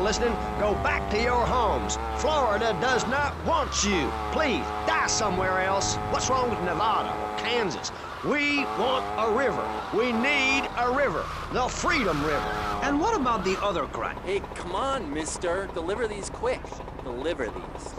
Listening, go back to your homes. Florida does not want you. Please, die somewhere else. What's wrong with Nevada or Kansas? We want a river. We need a river. The Freedom River. And what about the other crime? Hey, come on, mister. Deliver these quick. Deliver these.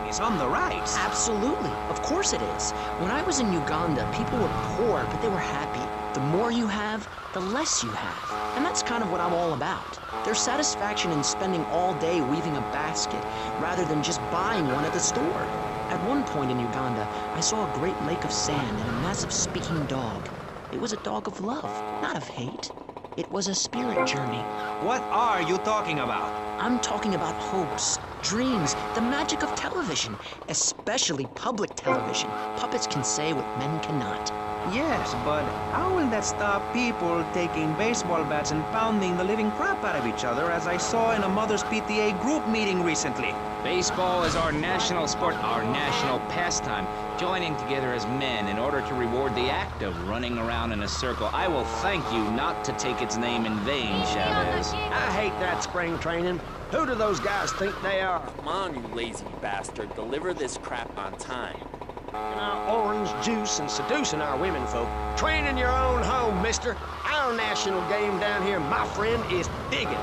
It's on the rise. Absolutely. Of course it is. When I was in Uganda, people were poor, but they were happy. The more you have, the less you have. And that's kind of what I'm all about. There's satisfaction in spending all day weaving a basket rather than just buying one at the store. At one point in Uganda, I saw a great lake of sand and a massive speaking dog. It was a dog of love, not of hate. It was a spirit journey. What are you talking about? I'm talking about hopes, dreams, the magic of television, especially public television. Puppets can say what men cannot. Yes, but how will that stop people taking baseball bats and pounding the living crap out of each other, as I saw in a Mother's PTA group meeting recently? Baseball is our national sport, our national pastime. Joining together as men in order to reward the act of running around in a circle. I will thank you not to take its name in vain, Chavez. I hate that spring training. Who do those guys think they are? Come on, you lazy bastard. Deliver this crap on time. Drinking our orange juice and seducing our women folk. Training your own home, mister. Our national game down here, my friend, is digging.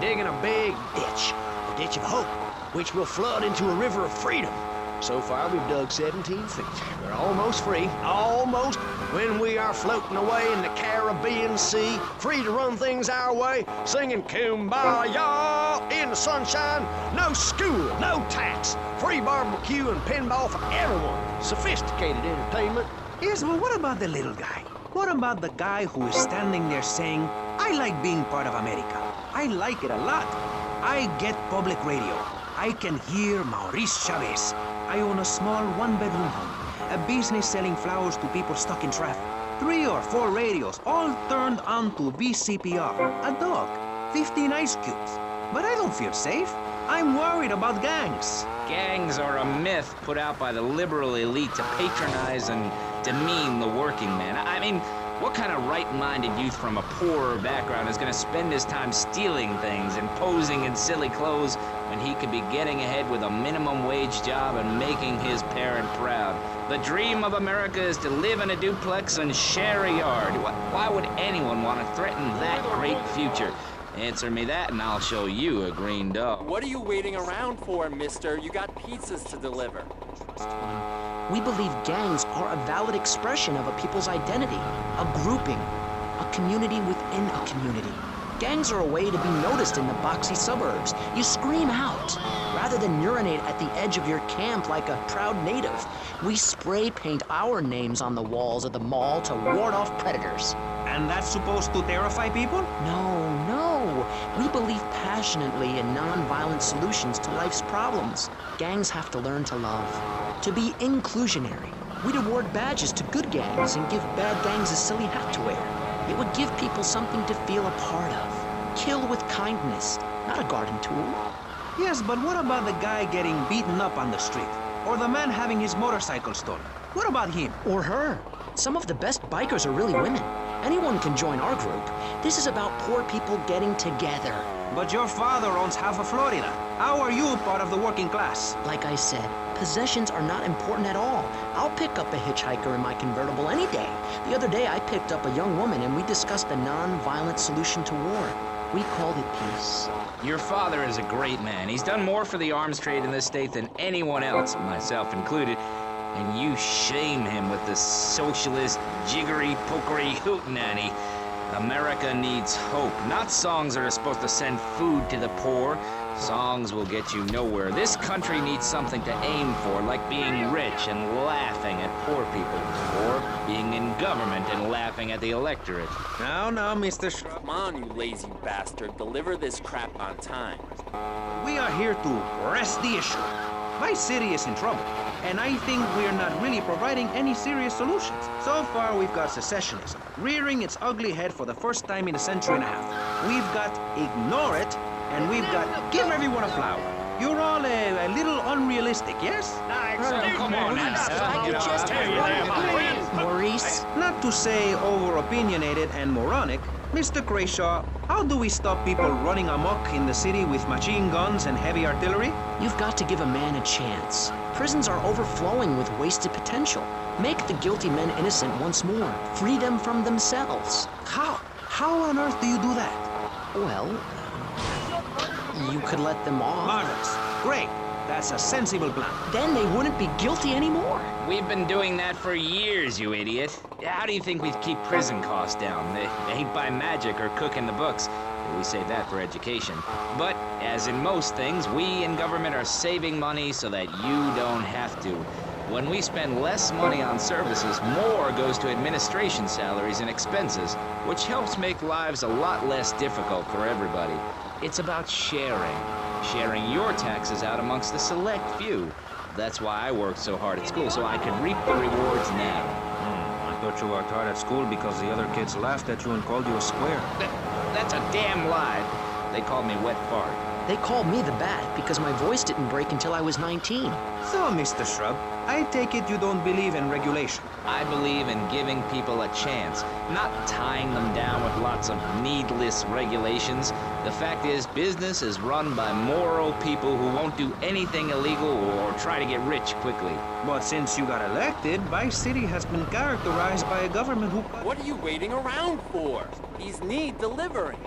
Digging a big ditch. A ditch of hope, which will flood into a river of freedom. So far, we've dug 17 feet. We're almost free. Almost. When we are floating away in the Caribbean Sea, free to run things our way, singing Kumbaya in the sunshine. No school, no tax. Free barbecue and pinball for everyone. Sophisticated entertainment. Yes, but what about the little guy? What about the guy who is standing there saying, I like being part of America. I like it a lot. I get public radio. I can hear Maurice Chavez. I own a small one-bedroom home, a business selling flowers to people stuck in traffic. 3 or 4 radios, all turned on to VCPR. A dog, 15 ice cubes. But I don't feel safe. I'm worried about gangs. Gangs are a myth put out by the liberal elite to patronize and demean the working man. I mean, what kind of right-minded youth from a poorer background is going to spend his time stealing things and posing in silly clothes when he could be getting ahead with a minimum wage job and making his parent proud? The dream of America is to live in a duplex and share a yard. Why would anyone want to threaten that great future? Answer me that and I'll show you a green dog. What are you waiting around for, mister? You got pizzas to deliver. We believe gangs are a valid expression of a people's identity, a grouping, a community within a community. Gangs are a way to be noticed in the boxy suburbs. You scream out, rather than urinate at the edge of your camp like a proud native. We spray paint our names on the walls of the mall to ward off predators. And that's supposed to terrify people? No, no. We believe passionately in non-violent solutions to life's problems. Gangs have to learn to love, to be inclusionary. We'd award badges to good gangs and give bad gangs a silly hat to wear. It would give people something to feel a part of. Kill with kindness, not a garden tool. Yes, but what about the guy getting beaten up on the street? Or the man having his motorcycle stolen? What about him? Or her. Some of the best bikers are really women. Anyone can join our group. This is about poor people getting together. But your father owns half of Florida. How are you part of the working class? Like I said, possessions are not important at all. I'll pick up a hitchhiker in my convertible any day. The other day I picked up a young woman and we discussed a non-violent solution to war. We called it peace. Your father is a great man. He's done more for the arms trade in this state than anyone else, myself included. And you shame him with this socialist, jiggery, pokery hootenanny. America needs hope, not songs that are supposed to send food to the poor. Songs will get you nowhere. This country needs something to aim for, like being rich and laughing at poor people, or being in government and laughing at the electorate. Now, Mr. Come on, you lazy bastard. Deliver this crap on time. We are here to press the issue. My city is in trouble, and I think we're not really providing any serious solutions. So far, we've got secessionism, rearing its ugly head for the first time in a century and a half. we've got ignore it, and we've got give everyone a flower. You're all a little unrealistic, yes? Come on now. Maurice, Not to say over-opinionated and moronic, Mr. Crayshaw, how do we stop people running amok in the city with machine guns and heavy artillery? you've got to give a man a chance. Prisons are overflowing with wasted potential. Make the guilty men innocent once more. Free them from themselves. How? How on earth do you do that? Well, you could let them off. Marvelous. Great. That's a sensible plan. Then they wouldn't be guilty anymore. We've been doing that for years, you idiot. How do you think we'd keep prison costs down? They ain't by magic or cooking the books. We save that for education. But, as in most things, we in government are saving money so that you don't have to. When we spend less money on services, more goes to administration salaries and expenses, which helps make lives a lot less difficult for everybody. It's about sharing. Sharing your taxes out amongst the select few. That's why I worked so hard at school, so I could reap the rewards now. I thought you worked hard at school because the other kids laughed at you and called you a square. That's a damn lie. They called me wet fart. They called me the Bat because my voice didn't break until I was 19. So, Mr. Shrub, I take it you don't believe in regulation. I believe in giving people a chance, not tying them down with lots of needless regulations. The fact is, business is run by moral people who won't do anything illegal or try to get rich quickly. But since you got elected, Vice City has been characterized by a government who What are you waiting around for? These need delivering.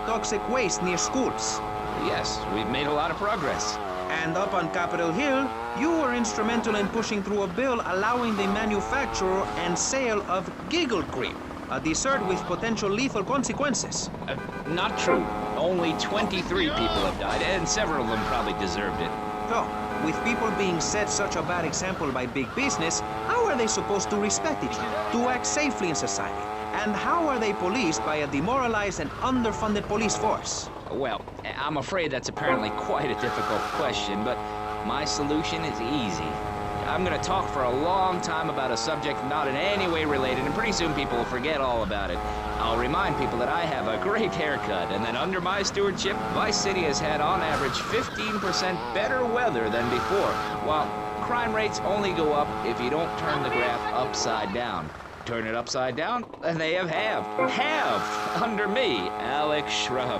toxic waste near schools. Yes, we've made a lot of progress. And up on Capitol Hill, you were instrumental in pushing through a bill allowing the manufacture and sale of Giggle Cream, a dessert with potential lethal consequences. Not true. Only 23 people have died, and several of them probably deserved it. So, with people being set such a bad example by big business, how are they supposed to respect each other, to act safely in society? And how are they policed by a demoralized and underfunded police force? Well, I'm afraid that's apparently quite a difficult question, but my solution is easy. I'm gonna talk for a long time about a subject not in any way related, and pretty soon people will forget all about it. I'll remind people that I have a great haircut, and that under my stewardship, Vice City has had on average 15% better weather than before, while crime rates only go up if you don't turn the graph upside down. Turn it upside down, and they have halved under me, Alex Shrub.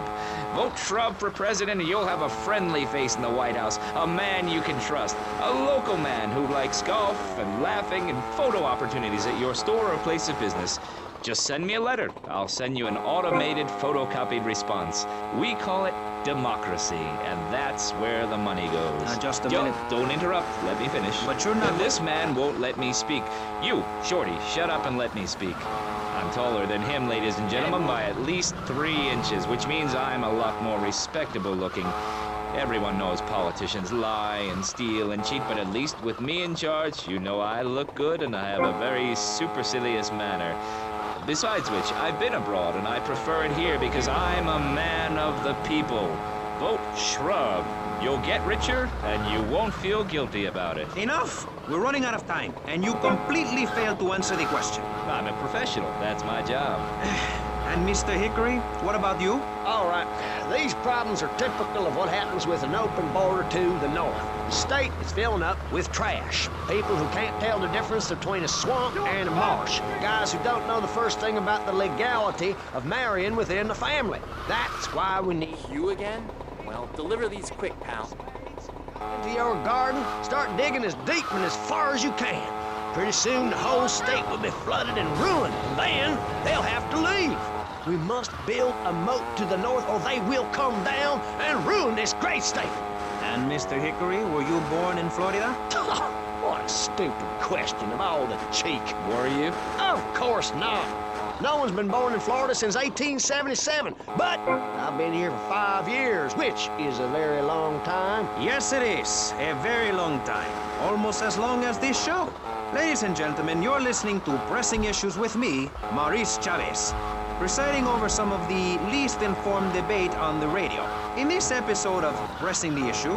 Vote Shrub for president and you'll have a friendly face in the White House, a man you can trust, a local man who likes golf and laughing and photo opportunities at your store or place of business. Just send me a letter. I'll send you an automated photocopied response. We call it democracy, and that's where the money goes. Just a minute. Don't interrupt. Let me finish. But you're not- And this man won't let me speak. You, Shorty, shut up and let me speak. I'm taller than him, ladies and gentlemen, by at least 3 inches, which means I'm a lot more respectable looking. Everyone knows politicians lie and steal and cheat, but at least with me in charge, you know I look good and I have a very supercilious manner. Besides which, I've been abroad and I prefer it here because I'm a man of the people. Vote Shrub. You'll get richer and you won't feel guilty about it. Enough! We're running out of time, and you completely failed to answer the question. I'm a professional. That's my job. And Mr. Hickory, what about you? All right, these problems are typical of what happens with an open border to the north. The state is filling up with trash. People who can't tell the difference between a swamp and a marsh. Guys who don't know the first thing about the legality of marrying within the family. That's why we need You again? Well, deliver these quick, pal. into your garden. Start digging as deep and as far as you can. Pretty soon the whole state will be flooded and ruined. And then they'll have to leave. We must build a moat to the north or they will come down and ruin this great state. And Mr. Hickory, were you born in Florida? What a stupid question of all the cheek. Were you? Of course not. No one's been born in Florida since 1877, but I've been here for 5 years, which is a very long time. Yes, it is. A very long time. Almost as long as this show. Ladies and gentlemen, you're listening to Pressing Issues with me, Maurice Chavez, presiding over some of the least informed debate on the radio. In this episode of Pressing the Issue,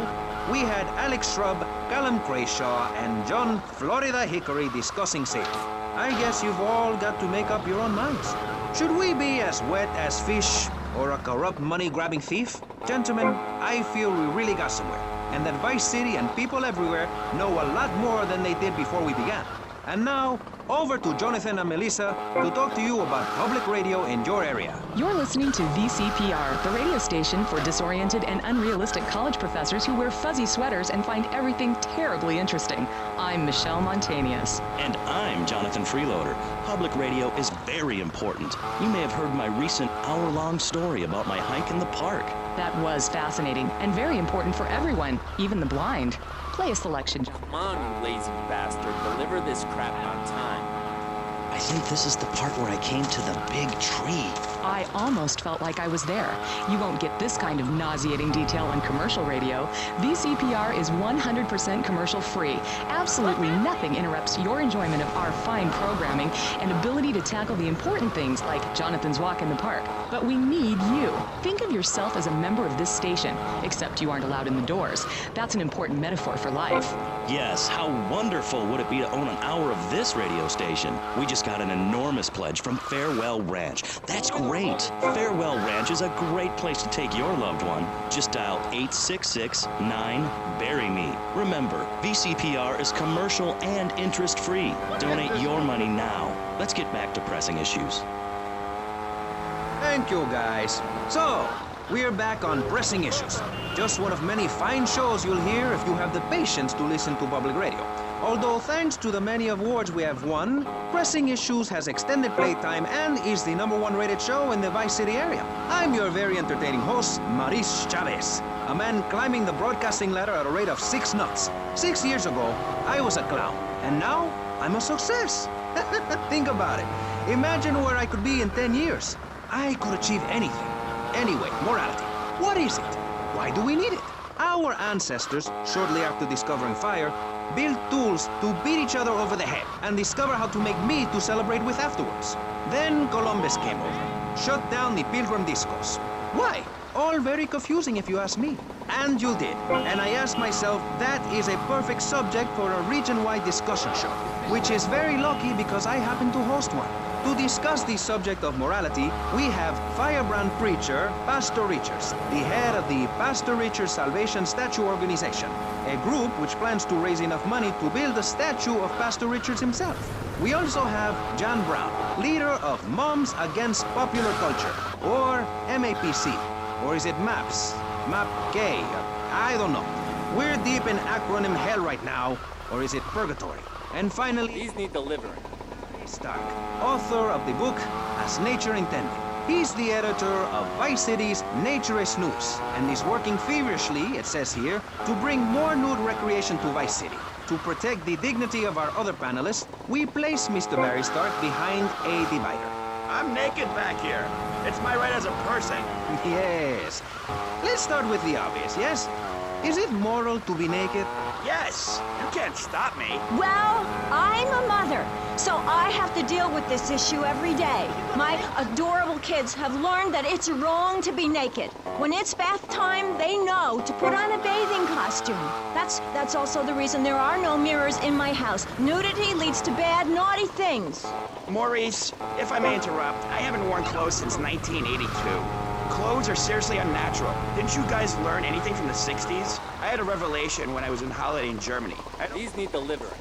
we had Alex Shrub, Callum Crayshaw, and John Florida Hickory discussing safety. I guess you've all got to make up your own minds. Should we be as wet as fish or a corrupt money-grabbing thief? Gentlemen, I feel we really got somewhere, and that Vice City and people everywhere know a lot more than they did before we began. And now, over to Jonathan and Melissa to talk to you about public radio in your area. You're listening to VCPR, the radio station for disoriented and unrealistic college professors who wear fuzzy sweaters and find everything terribly interesting. I'm Michelle Montañez. And I'm Jonathan Freeloader. Public radio is very important. You may have heard my recent hour-long story about my hike in the park. That was fascinating and very important for everyone, even the blind. Play a selection, John. Come on, you lazy bastard. Deliver this crap on time. I think this is the part where I came to the big tree. I almost felt like I was there. You won't get this kind of nauseating detail on commercial radio. VCPR is 100% commercial free. Absolutely nothing interrupts your enjoyment of our fine programming and ability to tackle the important things like Jonathan's walk in the park. But we need you. Think of yourself as a member of this station, except you aren't allowed in the doors. That's an important metaphor for life. Yes, how wonderful would it be to own an hour of this radio station? We just got an enormous pledge from Farewell Ranch. That's great. Farewell Ranch is a great place to take your loved one. Just dial 866-9-BURY-ME. Remember, VCPR is commercial and interest-free. Donate your money now. Let's get back to pressing issues. Thank you, guys. So, we're back on Pressing Issues. Just one of many fine shows you'll hear if you have the patience to listen to public radio. Although thanks to the many awards we have won, Pressing Issues has extended playtime and is the #1 rated show in the Vice City area. I'm your very entertaining host, Maurice Chavez, a man climbing the broadcasting ladder at a rate of 6 knots. 6 years ago, I was a clown, and now I'm a success. Think about it. Imagine where I could be in 10 years. I could achieve anything. Anyway, morality. What is it? Why do we need it? Our ancestors, shortly after discovering fire, built tools to beat each other over the head and discover how to make meat to celebrate with afterwards. Then Columbus came over, shut down the Pilgrim Discos. Why? All very confusing if you ask me. And you did. And I asked myself, that is a perfect subject for a region-wide discussion show, which is very lucky because I happen to host one. To discuss the subject of morality, we have firebrand preacher Pastor Richards, the head of the Pastor Richards Salvation Statue Organization, a group which plans to raise enough money to build a statue of Pastor Richards himself. We also have John Brown, leader of Moms Against Popular Culture, or MAPC. Or is it MAPS? MAPK? I don't know. We're deep in acronym hell right now, or is it purgatory? And finally, These need delivering. Stark, author of the book As Nature Intended. He's the editor of Vice City's Naturist News, and is working feverishly, it says here, to bring more nude recreation to Vice City. To protect the dignity of our other panelists, we place Mr. Barry Stark behind a divider. I'm naked back here. It's my right as a person. Yes. Let's start with the obvious, yes? Is it moral to be naked? Yes, you can't stop me. Well, I'm a mother, so I have to deal with this issue every day. My adorable kids have learned that it's wrong to be naked. When it's bath time, they know to put on a bathing costume. That's also the reason there are no mirrors in my house. Nudity leads to bad, naughty things. Maurice, if I may interrupt, I haven't worn clothes since 1982. Clothes are seriously unnatural. Didn't you guys learn anything from the 60s? I had a revelation when I was on holiday in Germany. These need delivering.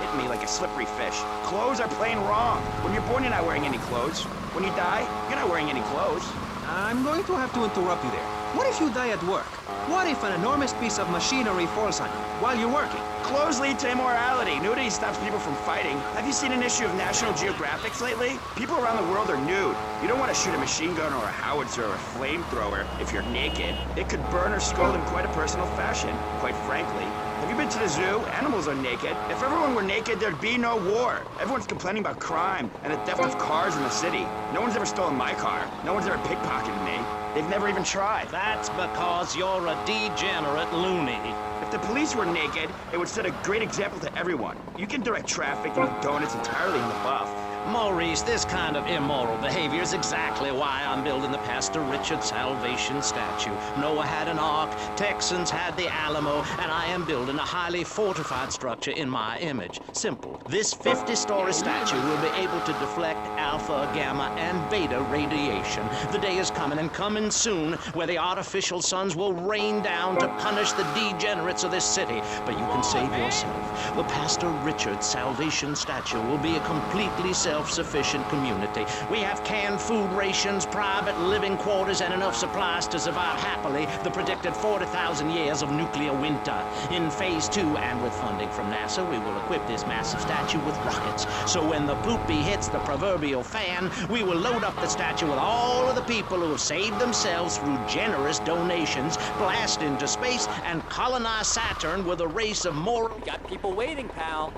Hit me like a slippery fish. Clothes are plain wrong. When you're born, you're not wearing any clothes. When you die, you're not wearing any clothes. I'm going to have to interrupt you there. What if you die at work? What if an enormous piece of machinery falls on you while you're working? Clothes lead to immorality. Nudity stops people from fighting. Have you seen an issue of National Geographic lately? People around the world are nude. You don't want to shoot a machine gun or a howitzer or a flamethrower if you're naked. It could burn or scald in quite a personal fashion, quite frankly. Have you been to the zoo? Animals are naked. If everyone were naked, there'd be no war. Everyone's complaining about crime and the theft of cars in the city. No one's ever stolen my car. No one's ever pickpocketed me. They've never even tried. That's because you're a degenerate loony. If the police were naked, it would set a great example to everyone. You can direct traffic and eat donuts entirely in the buff. Maurice, this kind of immoral behavior is exactly why I'm building the Pastor Richard Salvation statue. Noah had an ark, Texans had the Alamo, and I am building a highly fortified structure in my image. Simple. This 50-story statue will be able to deflect alpha, gamma, and beta radiation. The day is coming, and coming soon, where the artificial suns will rain down to punish the degenerates of this city. But you can save yourself. The Pastor Richard Salvation statue will be a completely self-sufficient community. We have canned food rations, private living quarters, and enough supplies to survive happily the predicted 40,000 years of nuclear winter. In Phase 2, and with funding from NASA, we will equip this massive statue with rockets. So when the poopy hits the proverbial fan, we will load up the statue with all of the people who have saved themselves through generous donations, blast into space, and colonize Saturn with a race of moral... We got people waiting, pal.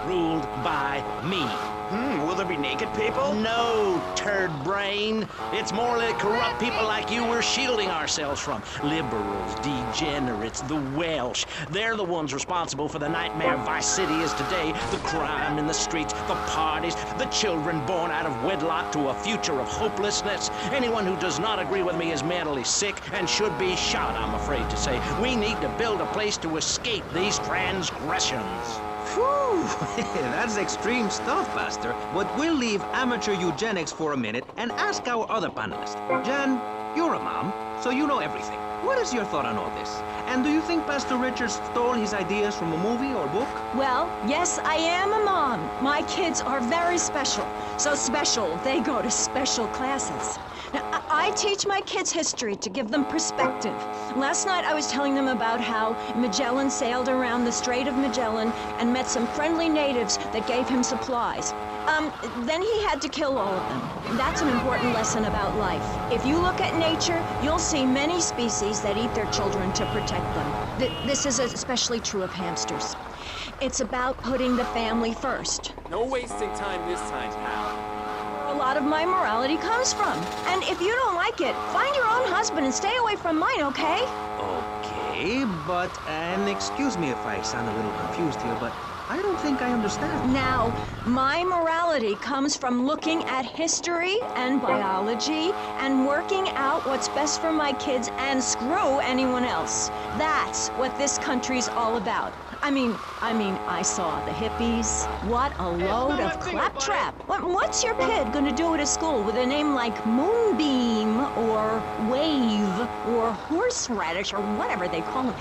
...ruled by me. Will there be naked people? No, turd brain. It's morally corrupt people like you we're shielding ourselves from. Liberals, degenerates, the Welsh. They're the ones responsible for the nightmare Vice City is today. The crime in the streets, the parties, the children born out of wedlock to a future of hopelessness. Anyone who does not agree with me is mentally sick and should be shot, I'm afraid to say. We need to build a place to escape these transgressions. Whew, that's extreme stuff, Pastor. But we'll leave amateur eugenics for a minute and ask our other panelist. Jan, you're a mom, so you know everything. What is your thought on all this? And do you think Pastor Richard stole his ideas from a movie or book? Well, yes, I am a mom. My kids are very special. So special, they go to special classes. Now, I teach my kids history to give them perspective. Last night I was telling them about how Magellan sailed around the Strait of Magellan and met some friendly natives that gave him supplies. Then he had to kill all of them. That's an important lesson about life. If you look at nature, you'll see many species that eat their children to protect them. This is especially true of hamsters. It's about putting the family first. No wasting time this time, pal. A lot of my morality comes from. And if you don't like it, find your own husband and stay away from mine, okay? Okay, but, and excuse me if I sound a little confused here, but I don't think I understand. Now, my morality comes from looking at history and biology and working out what's best for my kids and screw anyone else. That's what this country's all about. I mean, I saw the hippies. What a load of claptrap. What's your kid gonna do at a school with a name like Moonbeam or Wave or Horseradish or whatever they call it?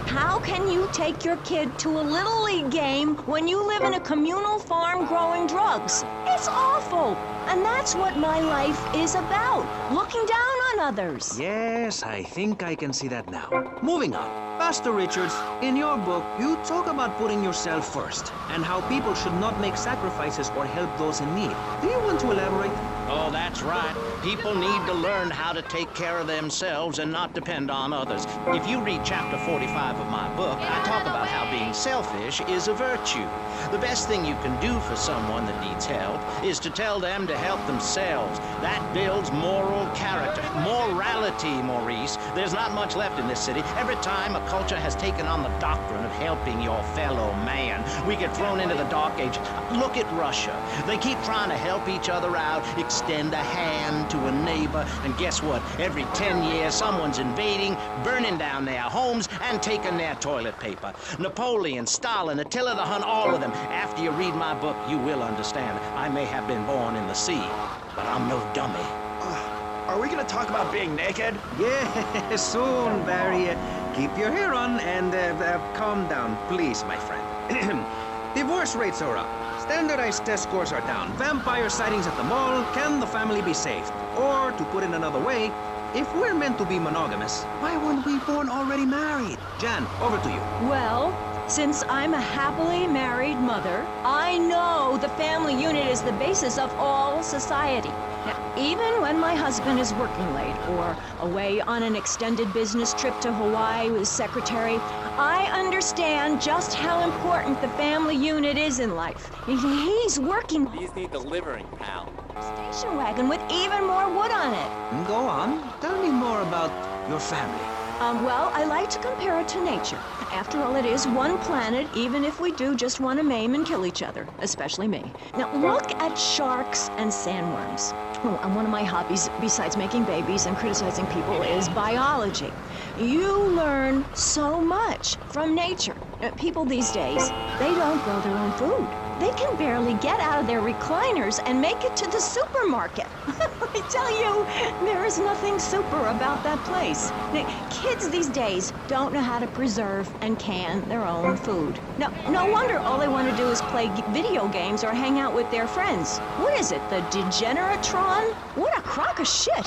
How can you take your kid to a Little League game when you live in a communal farm growing drugs? It's awful. And that's what my life is about. Looking down on others. Yes, I think I can see that now. Moving on. Pastor Richards, in your book, you talk about putting yourself first and how people should not make sacrifices or help those in need. Do you want to elaborate? Oh, that's right. People need to learn how to take care of themselves and not depend on others. If you read chapter 45 of my book, I talk about how being selfish is a virtue. The best thing you can do for someone that needs help is to tell them to help themselves. That builds moral character. Morality, Maurice. There's not much left in this city. Every time a culture has taken on the doctrine of helping your fellow man, we get thrown into the dark age. Look at Russia. They keep trying to help each other out, extend a hand to a neighbor, and guess what? Every 10 years, someone's invading, burning down their homes, and taking their toilet paper. Napoleon, Stalin, Attila the Hun, all of them. After you read my book, you will understand. I may have been born in the sea, but I'm no dummy. Are we gonna talk about being naked? Yeah, soon, Barry. Keep your hair on and calm down, please, my friend. Divorce rates are up. Standardized test scores are down. Vampire sightings at the mall. Can the family be saved? Or, to put it another way, if we're meant to be monogamous, why weren't we born already married? Jan, over to you. Well, since I'm a happily married mother, I know the family unit is the basis of all society. Now, even when my husband is working late or away on an extended business trip to Hawaii with his secretary, I understand just how important the family unit is in life. He's working These need delivering, pal. a station wagon with even more wood on it. Go on. Tell me more about your family. Well, I like to compare it to nature. After all, it is one planet, even if we do just want to maim and kill each other, especially me. Now, look at sharks and sandworms. Oh, and one of my hobbies, besides making babies and criticizing people, is biology. You learn so much from nature. People these days, they don't grow their own food. They can barely get out of their recliners and make it to the supermarket. I tell you, there is nothing super about that place. Kids these days don't know how to preserve and can their own food. No wonder all they want to do is play video games or hang out with their friends. What is it, the Degeneratron? What a crock of shit.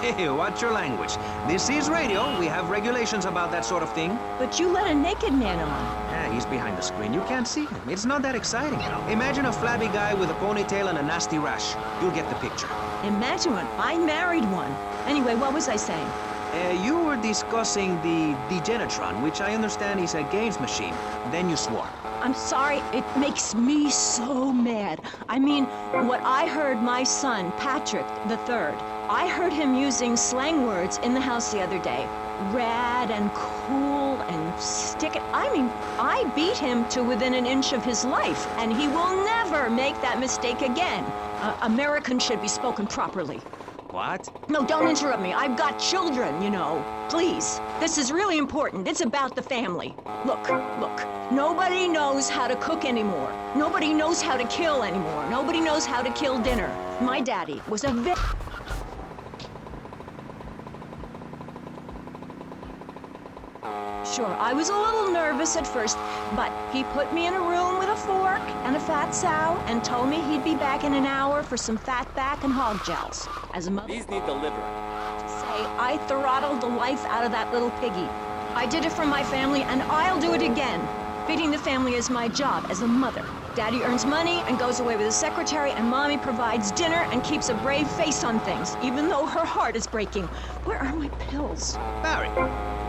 Hey, watch your language. This is radio. We have regulations about that sort of thing. But you let a naked man on. Yeah, he's behind the screen. You can't see him. It's not that exciting. Imagine a flabby guy with a ponytail and a nasty rash. You'll get the picture. Imagine one. I married one. Anyway, what was I saying? You were discussing the Degenatron, which I understand is a games machine. Then you swore. I'm sorry, it makes me so mad. I mean, what I heard my son, Patrick III, I heard him using slang words in the house the other day. Rad and cool and stick it. I mean, I beat him to within an inch of his life, and he will never make that mistake again. American should be spoken properly. What? No, don't interrupt me. I've got children, you know. Please. This is really important. It's about the family. Look. Nobody knows how to cook anymore. Nobody knows how to kill anymore. Nobody knows how to kill dinner. My daddy was a Sure, I was a little nervous at first, but he put me in a room with a fork and a fat sow and told me he'd be back in an hour for some fat back and hog gels. As a mother, These need the liver. say I throttled the life out of that little piggy. I did it for my family, and I'll do it again. Feeding the family is my job as a mother. Daddy earns money and goes away with his secretary, and Mommy provides dinner and keeps a brave face on things, even though her heart is breaking. Where are my pills? Barry,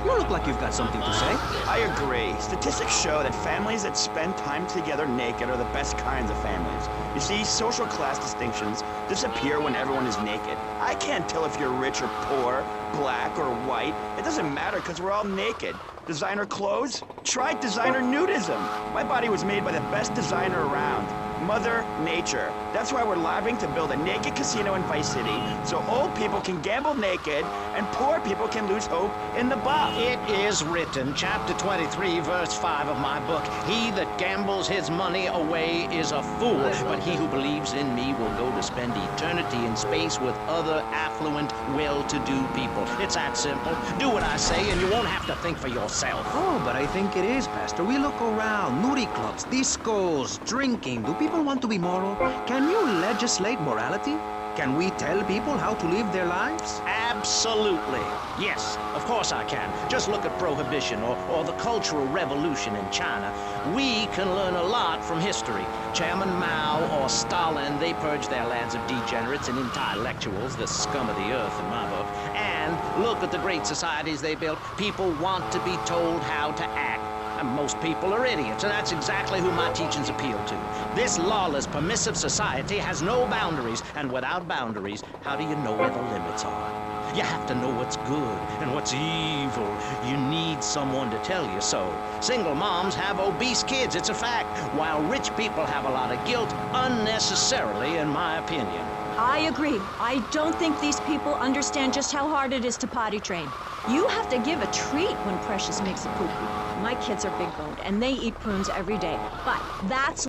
you look like you've got something to say. I agree. Statistics show that families that spend time together naked are the best kinds of families. You see, social class distinctions disappear when everyone is naked. I can't tell if you're rich or poor, black or white. It doesn't matter because we're all naked. Designer clothes? Try designer nudism. My body was made by the best designer around. Mother Nature. That's why we're lobbying to build a naked casino in Vice City so old people can gamble naked and poor people can lose hope in the buff. It is written, chapter 23, verse 5 of my book, "He that gambles his money away is a fool, but he who believes in me will go to spend eternity in space with other affluent, well-to-do people." It's that simple. Do what I say and you won't have to think for yourself. Oh, but I think it is, Pastor. We look around. Nudie clubs, discos, drinking. Do people want to be moral? Can you legislate morality? Can we tell people how to live their lives? Absolutely. Yes, of course I can. Just look at Prohibition or the Cultural Revolution in China. We can learn a lot from history. Chairman Mao or Stalin, they purged their lands of degenerates and intellectuals, the scum of the earth in my book. And look at the great societies they built. People want to be told how to act. And most people are idiots, and that's exactly who my teachings appeal to. This lawless, permissive society has no boundaries, and without boundaries, how do you know where the limits are? You have to know what's good and what's evil. You need someone to tell you so. Single moms have obese kids, it's a fact, while rich people have a lot of guilt, unnecessarily, in my opinion. I agree. I don't think these people understand just how hard it is to potty train. You have to give a treat when Precious makes a poo-poo. My kids are big-boned, and they eat prunes every day. But that's...